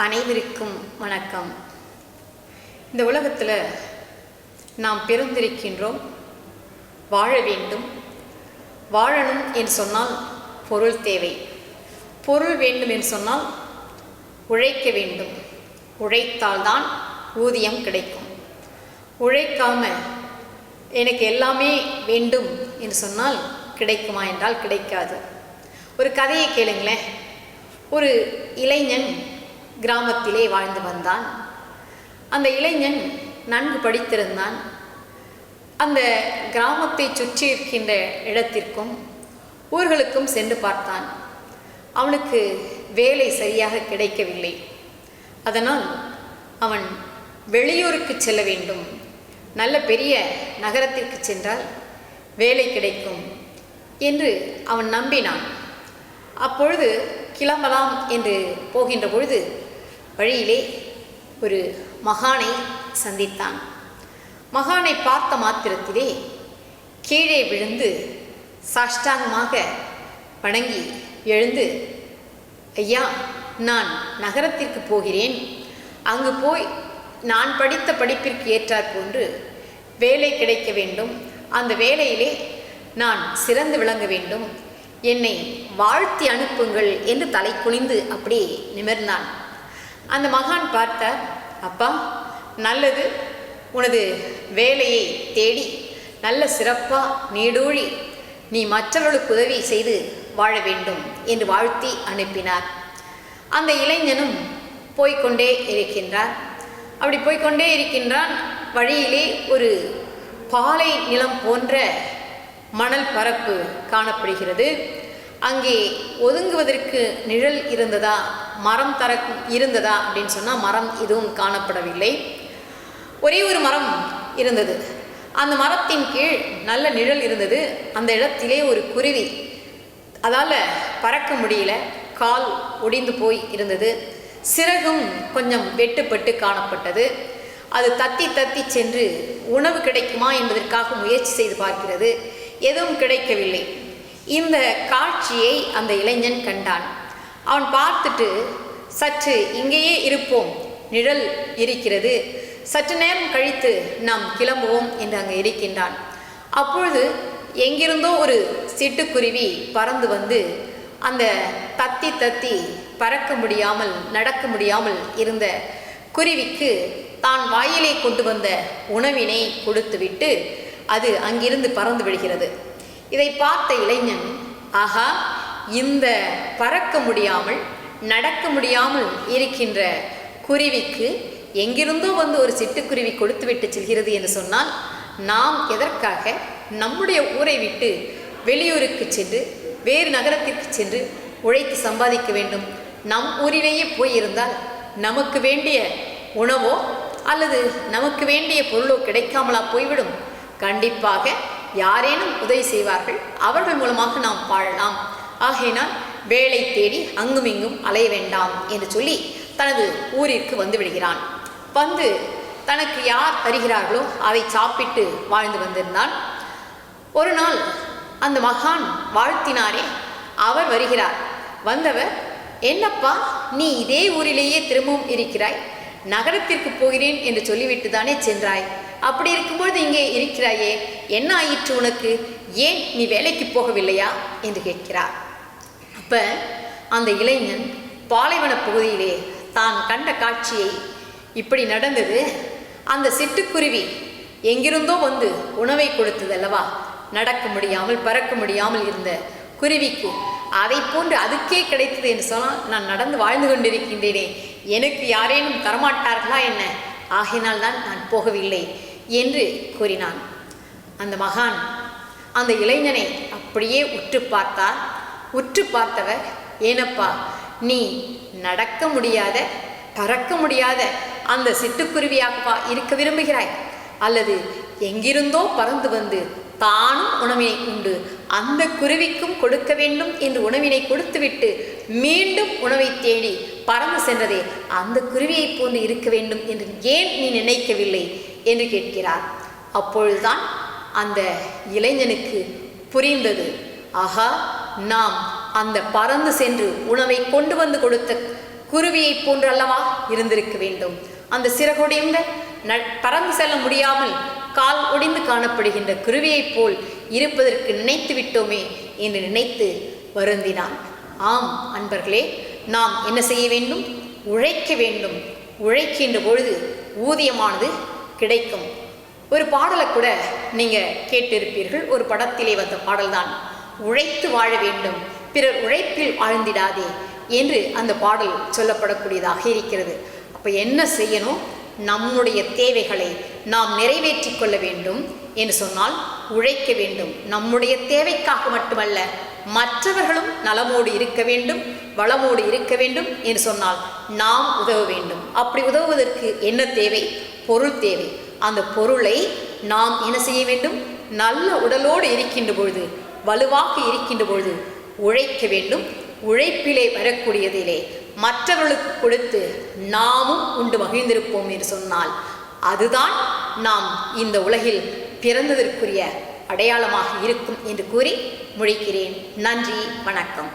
அனைவருக்கும் வணக்கம். இந்த உலகத்தில் நாம் பிறந்திருக்கின்றோம், வாழ வேண்டும். வாழணும் என்று சொன்னால் பொருள் தேவை. பொருள் வேண்டும் என்று சொன்னால் உழைக்க வேண்டும். உழைத்தால்தான் ஊதியம் கிடைக்கும். உழைக்காம எனக்கு எல்லாமே வேண்டும் என்று சொன்னால் கிடைக்குமா என்றால் கிடைக்காது. ஒரு கதையை கேளுங்களேன். ஒரு இளைஞன் கிராமத்திலே வாழ்ந்து வந்தான். அந்த இளைஞன் நன்கு படித்திருந்தான். அந்த கிராமத்தை சுற்றி இருக்கின்ற இடத்திற்கும் ஊர்களுக்கும் சென்று பார்த்தான். அவனுக்கு வேலை சரியாக கிடைக்கவில்லை. அதனால் அவன் வெளியூருக்கு செல்ல வேண்டும். நல்ல பெரிய நகரத்திற்கு சென்றால் வேலை கிடைக்கும் என்று அவன் நம்பினான். அப்பொழுது கிளம்பலாம் என்று போகின்ற பொழுது வழியிலே ஒரு மகானை சந்தித்தான். மகானை பார்த்த மாத்திரத்திலே கீழே விழுந்து சாஷ்டாங்கமாக வணங்கி எழுந்து, ஐயா, நான் நகரத்திற்கு போகிறேன். அங்கு போய் நான் படித்த படிப்பிற்கு ஏற்றாற் போன்று வேலை கிடைக்க வேண்டும். அந்த வேலையிலே நான் சிறந்து விளங்க வேண்டும். என்னை வாழ்த்தி அனுப்புங்கள் என்று தலை குனிந்து அப்படியே நிமிர்ந்தான். அந்த மகான் பார்த்தார். அப்பா, நல்லது, உனது வேலையை தேடி நல்ல சிறப்பாக நீடூழி நீ மற்றவர்களுக்கு உதவி செய்து வாழ வேண்டும் என்று வாழ்த்தி அனுப்பினார். அந்த இளைஞனும் போய்கொண்டே இருக்கின்றார். அப்படி போய்கொண்டே இருக்கின்றான். வழியிலே ஒரு பாலை நிலம் போன்ற மணல் பரப்பு காணப்படுகிறது. அங்கே ஒதுங்குவதற்கு நிழல் இருந்ததா, மரம் இருந்ததா அப்படின்னு சொன்னால் மரம் எதுவும் காணப்படவில்லை. ஒரே ஒரு மரம் இருந்தது. அந்த மரத்தின் கீழ் நல்ல நிழல் இருந்தது. அந்த இடத்திலே ஒரு குருவி, அதால் பறக்க முடியல, கால் ஒடிந்து போய் இருந்தது. சிறகும் கொஞ்சம் வெட்டுப்பட்டு காணப்பட்டது. அது தத்தி தத்தி சென்று உணவு கிடைக்குமா என்பதற்காக முயற்சி செய்து பார்க்கிறது. எதுவும் கிடைக்கவில்லை. இந்த காட்சியை அந்த இளைஞன் கண்டான். அவன் பார்த்துட்டு, சற்று இங்கேயே இருப்போம், நிழல் இருக்கிறது, சற்று நேரம் கழித்து நாம் கிளம்புவோம் என்று அங்கே இருக்கின்றான். அப்பொழுது எங்கிருந்தோ ஒரு சிட்டுக்குருவி பறந்து வந்து அந்த தத்தி தத்தி பறக்க முடியாமல் நடக்க முடியாமல் இருந்த குருவிக்கு தான் வாயிலே கொண்டு வந்த உணவினை கொடுத்துவிட்டு அது அங்கிருந்து பறந்து விடுகிறது. இதை பார்த்த இளைஞன், ஆகா, இந்த பறக்க முடியாமல் நடக்க முடியாமல் இருக்கின்ற குருவிக்கு எங்கிருந்தோ வந்து ஒரு சிட்டுக்குருவி கொடுத்துவிட்டு செல்கிறது என்று சொன்னால் நாம் எதற்காக நம்முடைய ஊரை விட்டு வெளியூருக்கு சென்று வேறு நகரத்திற்கு சென்று உழைத்து சம்பாதிக்க வேண்டும்? நம் ஊரிலேயே போயிருந்தால் நமக்கு வேண்டிய உணவோ அல்லது நமக்கு வேண்டிய பொருளோ கிடைக்காமலா போய்விடும்? கண்டிப்பாக யாரேனும் உதவி செய்வார்கள். அவர்கள் மூலமாக நாம் வாழலாம். ஆகையினால் வேலை தேடி அங்குமிங்கும் அலைய வேண்டாம் என்று சொல்லி தனது ஊரிற்கு வந்து விடுகிறான். வந்து தனக்கு யார் தருகிறார்களோ அதை சாப்பிட்டு வாழ்ந்து வந்திருந்தான். ஒரு நாள் அந்த மகான் வாழ்த்தினாரே, அவர் வருகிறார். வந்தவர், என்னப்பா, நீ இதே ஊரிலேயே திரும்பவும் இருக்கிறாய், நகரத்திற்கு போகிறேன் என்று சொல்லிவிட்டு தானே சென்றாய், அப்படி இருக்கும்பொழுது இங்கே இருக்கிறாயே, என்ன ஆயிற்று உனக்கு? ஏன் நீ வேலைக்கு போகவில்லையா என்று கேட்கிறார். அப்போ அந்த இளைஞன் பாலைவன பகுதியிலே தான் கண்ட காட்சியை, இப்படி நடந்தது, அந்த சிட்டுக்குருவி எங்கிருந்தோ வந்து உணவை கொடுத்தது அல்லவா, நடக்க முடியாமல் பறக்க முடியாமல் இருந்த குருவிக்கு அதை போன்று அதுக்கே கிடைத்தது என்று சொன்னால் நான் நடந்து வாழ்ந்து கொண்டிருக்கின்றேனே, எனக்கு யாரேனும் தரமாட்டார்களா என்ன? ஆகினால் தான் நான் போகவில்லை என்று கூறினான். அந்த மகான் அந்த இளைஞனை அப்படியே உற்று பார்த்தார். உற்று பார்த்தவர், ஏனப்பா, நீ நடக்க முடியாத பறக்க முடியாத அந்த சிட்டுக்குருவியாகவா இருக்க விரும்புகிறாய்? அல்லது எங்கிருந்தோ பறந்து வந்து தானும் உணவினை உண்டு அந்த குருவிக்கும் கொடுக்க வேண்டும் என்று உணவினை கொடுத்துவிட்டு மீண்டும் உணவை தேடி பறந்து சென்றதே, அந்த குருவியை போன்று இருக்க வேண்டும் என்று ஏன் நீ நினைக்கவில்லை என்று கேட்கிறார். அப்பொழுதுதான் அந்த இளைஞனுக்கு புரிந்தது, ஆகா, நாம் அந்த பறந்து சென்று உணவை கொண்டு வந்து கொடுத்த குருவியைப் போன்று அல்லவா இருந்திருக்க வேண்டும். அந்த சிறகுடைந்த பறந்து செல்ல முடியாமல் கால் ஒடிந்து காணப்படுகின்ற குருவியைப் போல் இருப்பதற்கு நினைத்து விட்டோமே என்று நினைத்து வருந்தினான். ஆம் அன்பர்களே, நாம் என்ன செய்ய வேண்டும்? உழைக்க வேண்டும். உழைக்கின்ற பொழுது ஊதியமானது கிடைக்கும். ஒரு பாடலை கூட நீங்கள் கேட்டிருப்பீர்கள். ஒரு படத்திலே வந்த பாடல்தான், உழைத்து வாழ வேண்டும், பிறர் உழைப்பில் வாழ்ந்திடாதே என்று அந்த பாடல் சொல்லப்படக்கூடியதாக இருக்கிறது. அப்போ என்ன செய்யணும்? நம்முடைய தேவைகளை நாம் நிறைவேற்றி கொள்ள வேண்டும் என்று சொன்னால் உழைக்க வேண்டும். நம்முடைய தேவைக்காக மட்டுமல்ல, மற்றவர்களும் நலமோடு இருக்க வேண்டும், வளமோடு இருக்க வேண்டும் என்று சொன்னால் நாம் உதவ வேண்டும். அப்படி உதவுவதற்கு என்ன தேவை? பொருள் தேவை. அந்த பொருளை நாம் என்ன செய்ய வேண்டும்? நல்ல உடலோடு இருக்கின்ற பொழுது, வலுவாக இருக்கின்ற பொழுது உழைக்க வேண்டும். உழைப்பிலே வரக்கூடியதிலே மற்றவர்களுக்கு கொடுத்து நாமும் உண்டு மகிழ்ந்திருப்போம் என்று சொன்னால் அதுதான் நாம் இந்த உலகில் பிறந்ததற்குரிய அடையாளமாக இருக்கும் என்று கூறி முடிக்கிறேன். நன்றி, வணக்கம்.